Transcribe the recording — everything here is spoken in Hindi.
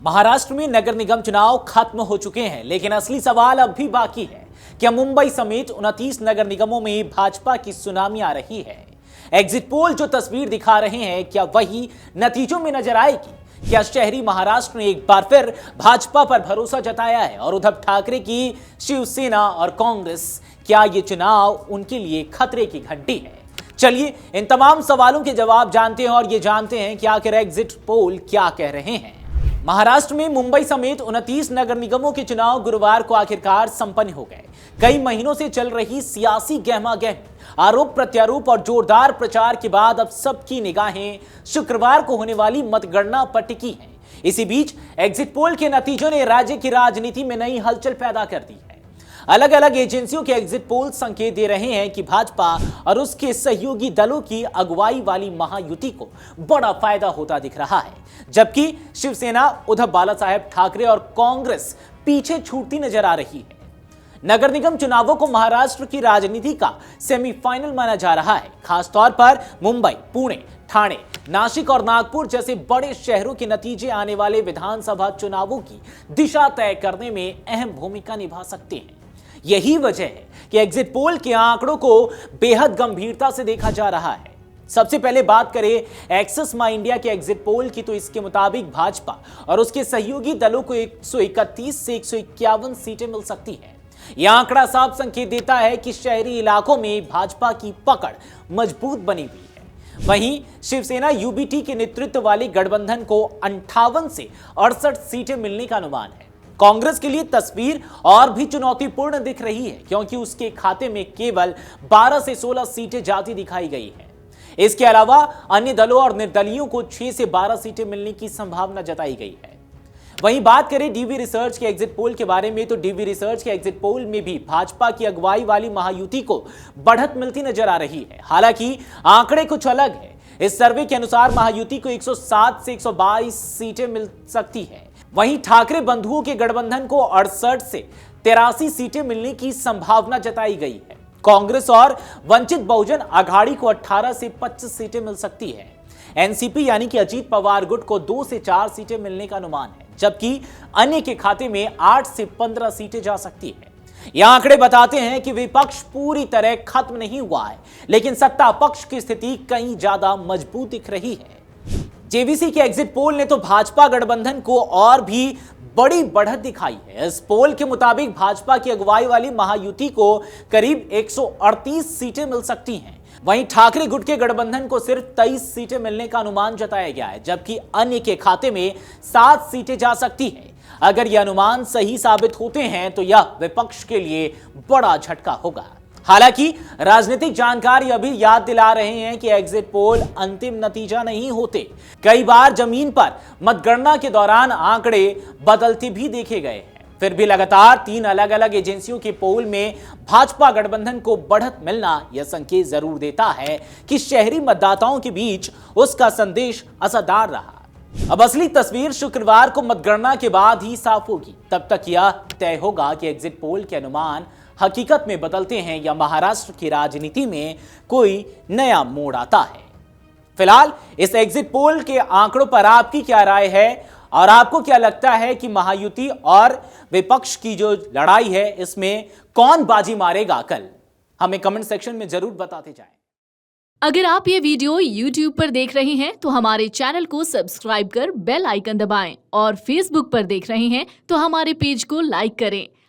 महाराष्ट्र में नगर निगम चुनाव खत्म हो चुके हैं, लेकिन असली सवाल अब भी बाकी है। क्या मुंबई समेत 29 नगर निगमों में भाजपा की सुनामी आ रही है? एग्जिट पोल जो तस्वीर दिखा रहे हैं, क्या वही नतीजों में नजर आएगी? क्या शहरी महाराष्ट्र ने एक बार फिर भाजपा पर भरोसा जताया है? और उद्धव ठाकरे की शिवसेना और कांग्रेस, क्या ये चुनाव उनके लिए खतरे की घंटी है? चलिए इन तमाम सवालों के जवाब जानते हैं और ये जानते हैं कि आखिर एग्जिट पोल क्या कह रहे हैं। महाराष्ट्र में मुंबई समेत 29 नगर निगमों के चुनाव गुरुवार को आखिरकार संपन्न हो गए। कई महीनों से चल रही सियासी गहमागहमी, आरोप प्रत्यारोप और जोरदार प्रचार के बाद अब सबकी निगाहें शुक्रवार को होने वाली मतगणना पर टिकी हैं। इसी बीच एग्जिट पोल के नतीजों ने राज्य की राजनीति में नई हलचल पैदा कर दी है। अलग अलग एजेंसियों के एग्जिट पोल संकेत दे रहे हैं कि भाजपा और उसके सहयोगी दलों की अगुवाई वाली महायुति को बड़ा फायदा होता दिख रहा है, जबकि शिवसेना, उद्धव बालासाहेब ठाकरे और कांग्रेस पीछे छूटती नजर आ रही है। नगर निगम चुनावों को महाराष्ट्र की राजनीति का सेमीफाइनल माना जा रहा है। खासतौर पर मुंबई, पुणे, ठाणे, नासिक और नागपुर जैसे बड़े शहरों के नतीजे आने वाले विधानसभा चुनावों की दिशा तय करने में अहम भूमिका निभा सकते हैं। यही वजह है कि एग्जिट पोल के आंकड़ों को बेहद गंभीरता से देखा जा रहा है। सबसे पहले बात करें एक्सिस माई इंडिया के एग्जिट पोल की, तो इसके मुताबिक भाजपा और उसके सहयोगी दलों को 131 से 151 सीटें मिल सकती हैं। यह आंकड़ा साफ संकेत देता है कि शहरी इलाकों में भाजपा की पकड़ मजबूत बनी हुई है। वहीं शिवसेना यूबीटी के नेतृत्व वाले गठबंधन को 58 से 68 सीटें मिलने का अनुमान है। कांग्रेस के लिए तस्वीर और भी चुनौतीपूर्ण दिख रही है, क्योंकि उसके खाते में केवल 12 से 16 सीटें जाती दिखाई गई है। इसके अलावा अन्य दलों और निर्दलीयों को 6 से 12 सीटें मिलने की संभावना जताई गई है। वहीं बात करें डीवी रिसर्च के एग्जिट पोल के बारे में, तो डीवी रिसर्च के एग्जिट पोल में भी भाजपा की अगुवाई वाली महायुति को बढ़त मिलती नजर आ रही है। हालांकि आंकड़े कुछ अलग है। इस सर्वे के अनुसार महायुति को 107 से 122 सीटें मिल सकती है। वहीं ठाकरे बंधुओं के गठबंधन को 68 से 83 सीटें मिलने की संभावना जताई गई है। कांग्रेस और वंचित बहुजन अघाड़ी को 18 से 25 सीटें मिल सकती है। एनसीपी यानी कि अजीत पवार गुट को 2 से 4 सीटें मिलने का अनुमान है, जबकि अन्य के खाते में 8 से 15 सीटें जा सकती है। यह आंकड़े बताते हैं कि विपक्ष पूरी तरह खत्म नहीं हुआ है, लेकिन सत्ता पक्ष की स्थिति कहीं ज्यादा मजबूत दिख रही है। जेवीसी के एग्जिट पोल ने तो भाजपा गठबंधन को और भी बड़ी बढ़त दिखाई है। इस पोल के मुताबिक भाजपा की अगुवाई वाली महायुति को करीब 138 सीटें मिल सकती हैं। वहीं ठाकरे गुट के गठबंधन को सिर्फ 23 सीटें मिलने का अनुमान जताया गया है, जबकि अन्य के खाते में 7 सीटें जा सकती हैं। अगर यह अनुमान सही साबित होते हैं तो यह विपक्ष के लिए बड़ा झटका होगा। हालांकि राजनीतिक जानकार यह भी याद दिला रहे हैं कि एग्जिट पोल अंतिम नतीजा नहीं होते। कई बार जमीन पर मतगणना के दौरान आंकड़े बदलते भी देखे गए हैं। फिर भी लगातार 3 अलग अलग एजेंसियों के पोल में भाजपा गठबंधन को बढ़त मिलना यह संकेत जरूर देता है कि शहरी मतदाताओं के बीच उसका संदेश असरदार रहा। अब असली तस्वीर शुक्रवार को मतगणना के बाद ही साफ होगी। तब तक यह तय होगा कि एग्जिट पोल के अनुमान हकीकत में बदलते हैं या महाराष्ट्र की राजनीति में कोई नया मोड़ आता है। फिलहाल इस एग्जिट पोल के आंकड़ों पर आपकी क्या राय है, और आपको क्या लगता है कि महायुति और विपक्ष की जो लड़ाई है, इसमें कौन बाजी मारेगा कल? हमें कमेंट सेक्शन में जरूर बताते जाएं। अगर आप ये वीडियो YouTube पर देख रहे हैं तो हमारे चैनल को सब्सक्राइब कर बेल आइकन दबाएं, और Facebook पर देख रहे हैं तो हमारे पेज को लाइक करें।